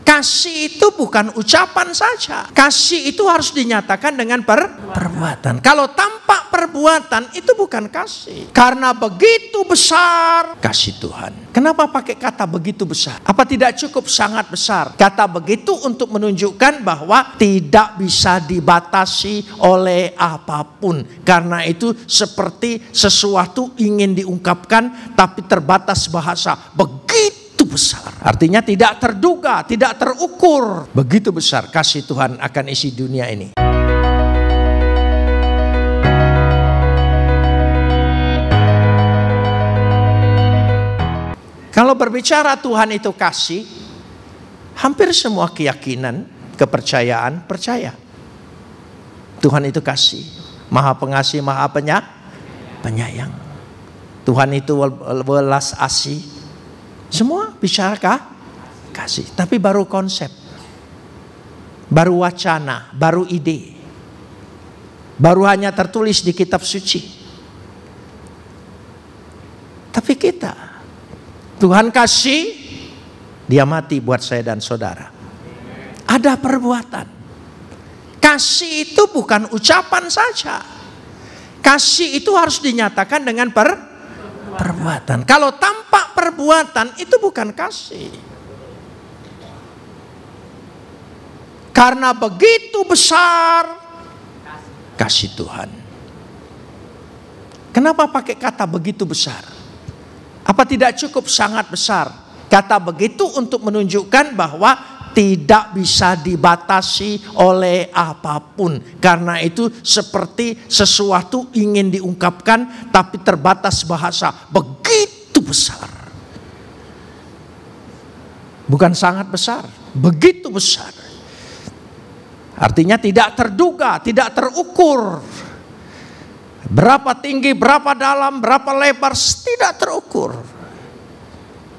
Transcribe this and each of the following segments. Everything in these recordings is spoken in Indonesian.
Kasih itu bukan ucapan saja. Kasih itu harus dinyatakan dengan perbuatan. Kalau tanpa perbuatan itu bukan kasih. Karena begitu besar kasih Tuhan. Kenapa pakai kata begitu besar? Apa tidak cukup sangat besar? Kata begitu untuk menunjukkan bahwa tidak bisa dibatasi oleh apapun. Karena itu seperti sesuatu ingin diungkapkan tapi terbatas bahasa. Begitu besar. Artinya tidak terduga, tidak terukur. Begitu besar kasih Tuhan akan isi dunia ini. Kalau berbicara Tuhan itu kasih, hampir semua keyakinan, kepercayaan percaya. Tuhan itu kasih, Maha Pengasih, Maha Penyayang. Tuhan itu welas asih. Semua bicara kasih, tapi baru konsep, baru wacana, baru ide, baru hanya tertulis di kitab suci. Tapi kita, Tuhan kasih, dia mati buat saya dan saudara. Ada perbuatan. Kasih itu bukan ucapan saja. Kasih itu harus dinyatakan dengan perbuatan. Kalau tanpa perbuatan itu bukan kasih. Karena begitu besar kasih Tuhan. Kenapa pakai kata begitu besar? Apa tidak cukup sangat besar? Kata begitu untuk menunjukkan bahwa tidak bisa dibatasi oleh apapun. Karena itu seperti sesuatu ingin diungkapkan tapi terbatas bahasa. Begitu besar. Bukan sangat besar, begitu besar. Artinya tidak terduga, tidak terukur. Berapa tinggi, berapa dalam, berapa lebar, tidak terukur.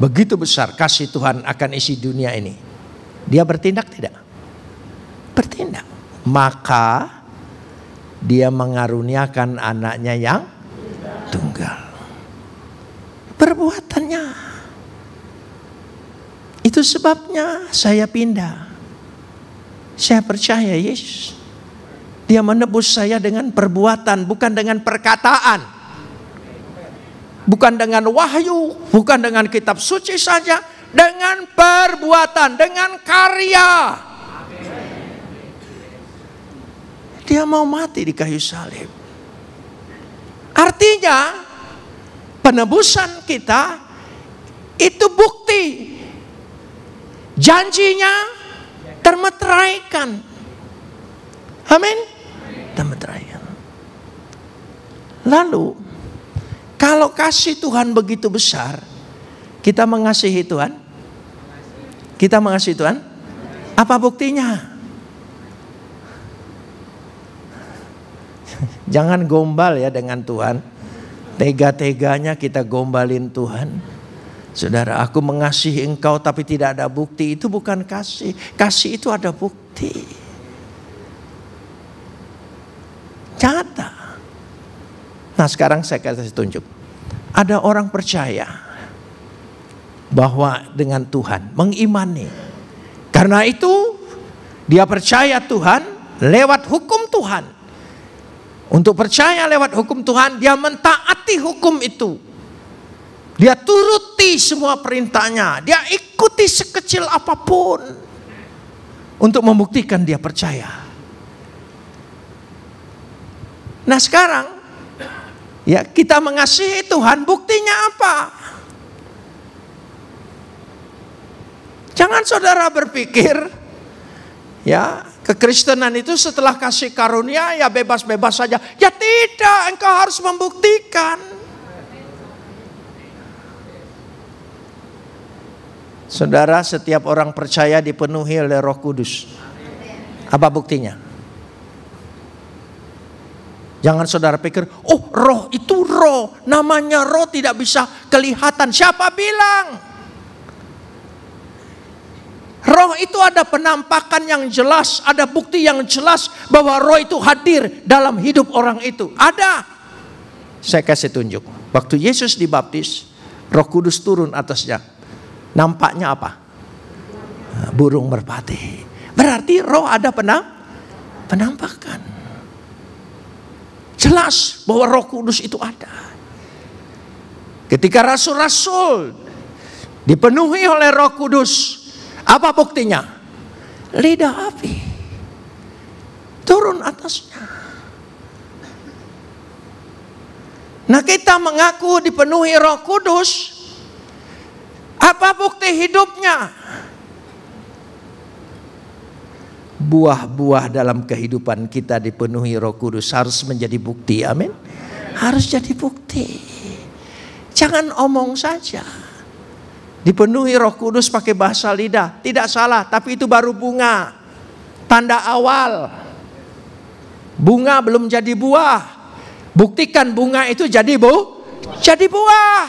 Begitu besar kasih Tuhan akan isi dunia ini. Dia bertindak tidak? Bertindak. Maka dia mengaruniakan anaknya yang tunggal. Perbuatannya. Itu sebabnya saya pindah. Saya percaya Yesus. Dia menebus saya dengan perbuatan, bukan dengan perkataan. Bukan dengan wahyu, bukan dengan kitab suci saja. Dengan perbuatan, dengan karya. Dia mau mati di kayu salib. Artinya, penebusan kita itu bukti. Janjinya termeteraikan. Amin. Termeteraikan. Lalu, kalau kasih Tuhan begitu besar, kita mengasihi Tuhan? Kita mengasihi Tuhan? Apa buktinya? Jangan gombal ya dengan Tuhan. Tega-teganya kita gombalin Tuhan. Saudara, aku mengasihi engkau tapi tidak ada bukti. Itu bukan kasih. Kasih itu ada bukti. Nyata. Nah sekarang saya kasih tunjuk. Ada orang percaya bahwa dengan Tuhan, mengimani. Karena itu dia percaya Tuhan lewat hukum Tuhan. Untuk percaya lewat hukum Tuhan, dia mentaati hukum itu. Dia turuti semua perintahnya. Dia ikuti sekecil apapun. Untuk membuktikan dia percaya. Nah sekarang, ya kita mengasihi Tuhan, buktinya apa? Jangan saudara berpikir, ya kekristenan itu setelah kasih karunia ya bebas-bebas saja. Ya tidak, engkau harus membuktikan. Saudara, setiap orang percaya dipenuhi oleh Roh Kudus. Apa buktinya? Jangan saudara pikir, oh roh itu roh. Namanya roh tidak bisa kelihatan. Siapa bilang? Roh itu ada penampakan yang jelas. Ada bukti yang jelas bahwa roh itu hadir dalam hidup orang itu. Ada. Saya kasih tunjuk. Waktu Yesus dibaptis, Roh Kudus turun atasnya. Nampaknya apa? burung merpati. Berarti roh ada penampakan. Jelas bahwa Roh Kudus itu ada. Ketika rasul-rasul dipenuhi oleh Roh Kudus, apa buktinya? Lidah api turun atasnya. Nah, kita mengaku dipenuhi Roh Kudus, apa bukti hidupnya? Buah-buah dalam kehidupan kita dipenuhi Roh Kudus harus menjadi bukti. Amin. Harus jadi bukti. Jangan omong saja. Dipenuhi Roh Kudus pakai bahasa lidah, tidak salah, tapi itu baru bunga. Tanda awal. Bunga belum jadi buah. Buktikan bunga itu jadi buah.